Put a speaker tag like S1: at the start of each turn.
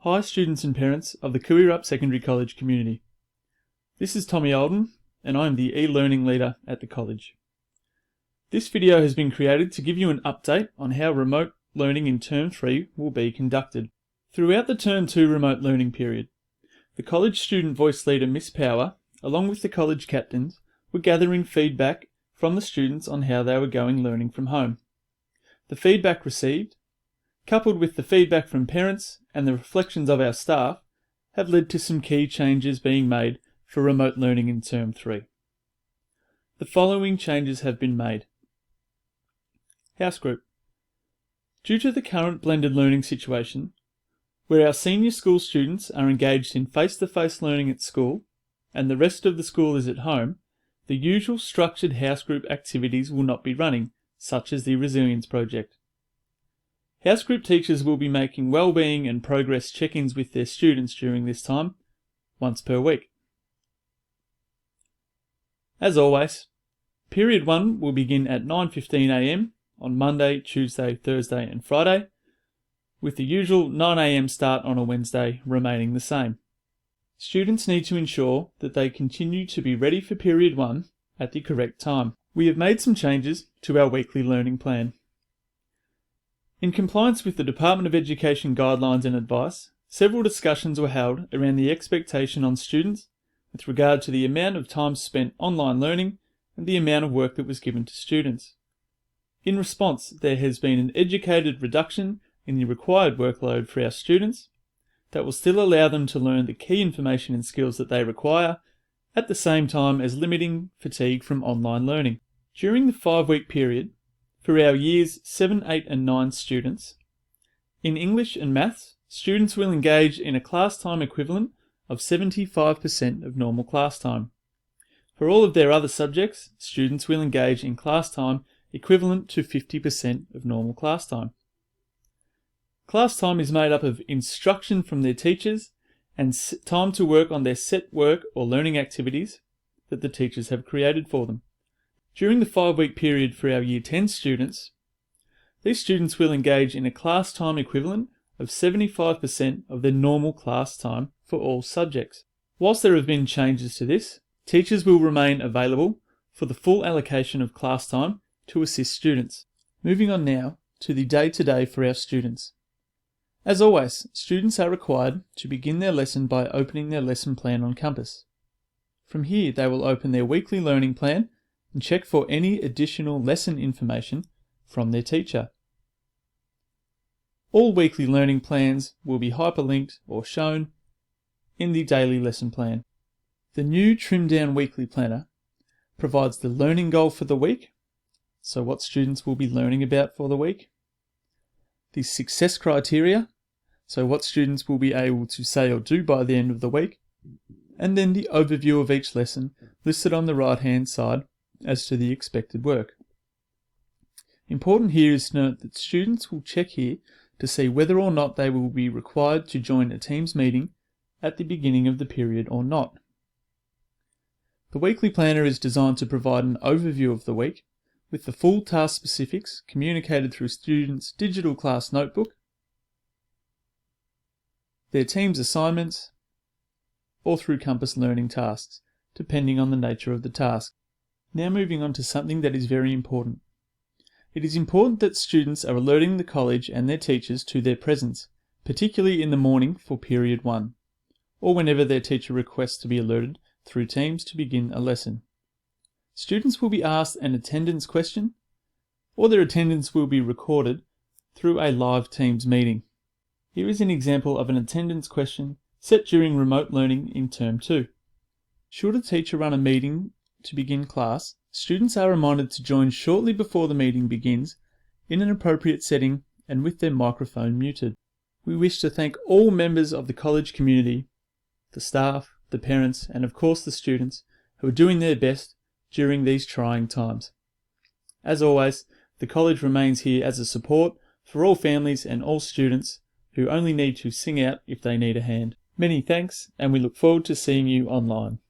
S1: Hi students and parents of the Career Up Secondary College community. This is Tommy Olden and I'm the e-learning leader at the college. This video has been created to give you an update on how remote learning in Term 3 will be conducted. Throughout the Term 2 remote learning period, the college student voice leader Miss Power, along with the college captains, were gathering feedback from the students on how they were going learning from home. The feedback received, coupled with the feedback from parents and the reflections of our staff, have led to some key changes being made for remote learning in Term 3. The following changes have been made. House group. Due to the current blended learning situation, where our senior school students are engaged in face-to-face learning at school and the rest of the school is at home, the usual structured house group activities will not be running, such as the Resilience Project. House group teachers will be making wellbeing and progress check-ins with their students during this time, once per week. As always, Period 1 will begin at 9:15 AM on Monday, Tuesday, Thursday and Friday, with the usual 9 AM start on a Wednesday remaining the same. Students need to ensure that they continue to be ready for Period 1 at the correct time. We have made some changes to our weekly learning plan. In compliance with the Department of Education guidelines and advice, several discussions were held around the expectation on students with regard to the amount of time spent online learning and the amount of work that was given to students. In response, there has been an educated reduction in the required workload for our students that will still allow them to learn the key information and skills that they require, at the same time as limiting fatigue from online learning. During the 5-week period, for our years 7, 8 and 9 students, in English and Maths, students will engage in a class time equivalent of 75% of normal class time. For all of their other subjects, students will engage in class time equivalent to 50% of normal class time. Class time is made up of instruction from their teachers and time to work on their set work or learning activities that the teachers have created for them. During the 5-week period for our Year 10 students, these students will engage in a class time equivalent of 75% of their normal class time for all subjects. Whilst there have been changes to this, teachers will remain available for the full allocation of class time to assist students. Moving on now to the day-to-day for our students. As always, students are required to begin their lesson by opening their lesson plan on Compass. From here, they will open their weekly learning plan and check for any additional lesson information from their teacher. All weekly learning plans will be hyperlinked or shown in the daily lesson plan. The new trimmed down weekly planner provides the learning goal for the week, so what students will be learning about for the week, the success criteria, so what students will be able to say or do by the end of the week, and then the overview of each lesson listed on the right hand side as to the expected work. Important here is to note that students will check here to see whether or not they will be required to join a Teams meeting at the beginning of the period or not. The weekly planner is designed to provide an overview of the week with the full task specifics communicated through students' digital class notebook, their Teams assignments, or through Compass learning tasks, depending on the nature of the task. Now moving on to something that is very important. It is important that students are alerting the college and their teachers to their presence, particularly in the morning for Period 1, or whenever their teacher requests to be alerted through Teams to begin a lesson. Students will be asked an attendance question, or their attendance will be recorded through a live Teams meeting. Here is an example of an attendance question set during remote learning in Term 2. Should a teacher run a meeting to begin class, students are reminded to join shortly before the meeting begins in an appropriate setting and with their microphone muted. We wish to thank all members of the college community, the staff, the parents, and of course the students who are doing their best during these trying times. As always, the college remains here as a support for all families and all students who only need to sing out if they need a hand. Many thanks, and we look forward to seeing you online.